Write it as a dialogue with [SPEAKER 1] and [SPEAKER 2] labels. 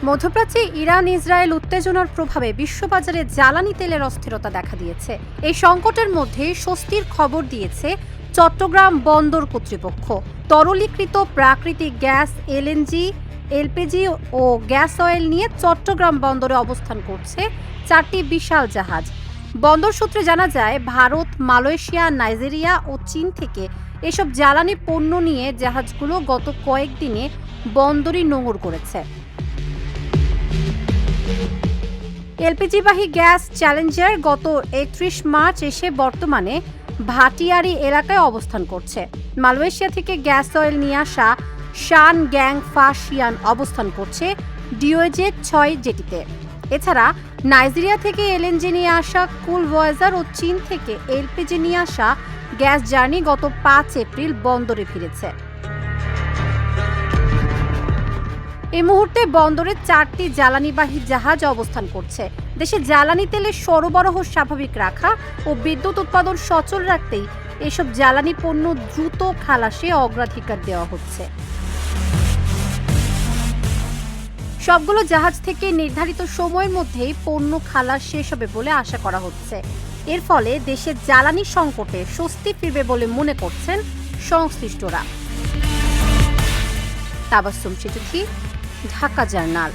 [SPEAKER 1] মধ্যপ্রাচ্যে Iran Israel উত্তেজনার প্রভাবে বিশ্ববাজারে জ্বালানি তেলের অস্থিরতা দেখা দিয়েছে। এই সংকটের মধ্যে স্বস্তির খবর দিয়েছে চট্টগ্রাম বন্দর কর্তৃপক্ষ। তরলীকৃত প্রাকৃতিক গ্যাস, এলএনজি, এলপিজি ও গ্যাস অয়েল নিয়ে চট্টগ্রাম বন্দরে অবস্থান করছে 4টি বিশাল জাহাজ। বন্দর সূত্রে জানা যায়, ভারত, মালয়েশিয়া, নাইজেরিয়া ও চীন থেকে এসব জ্বালানি পণ্য নিয়ে জাহাজগুলো গত কয়েকদিনে বন্দরই নোঙর করেছে। এলপিজিবাহী গ্যাস চ্যালেঞ্জার গত 31 মার্চ এসে বর্তমানে ভাটিয়ারি এলাকায় অবস্থান করছে। মালয়েশিয়া থেকে গ্যাস অয়েল নিয়ে আসা শান গ্যাং ফাশিয়ান অবস্থান করছে ডিওজেট 6 জেটিতে। এছাড়া নাইজেরিয়া থেকে এলএনজি নিয়ে আসা কুল ভয়েজার ও চীন থেকে এলপিজি নিয়ে আসা গ্যাস জার্নি গত 5 এপ্রিল বন্দরে ফিরেছে। এই মুহূর্তে বন্দরে 4টি জ্বালানিবাহী জাহাজ অবস্থান করছে। দেশে জ্বালানি তেলের সরবরাহ স্বাভাবিক রাখা ও বিদ্যুৎ উৎপাদন সচল রাখতেই এসব জ্বালানি পণ্য দ্রুত খালাসে অগ্রাধিকার দেওয়া হচ্ছে। সবগুলো জাহাজ থেকে নির্ধারিত সময়ের মধ্যেই পণ্য খালাস শেষ হবে বলে আশা করা হচ্ছে। এর ফলে দেশের জ্বালানি সংকটে স্বস্তি ফিরবে বলে মনে করছেন সংশ্লিষ্টরা। তাবাসসুম সিদ্দিকী, ঢাকা জার্নাল।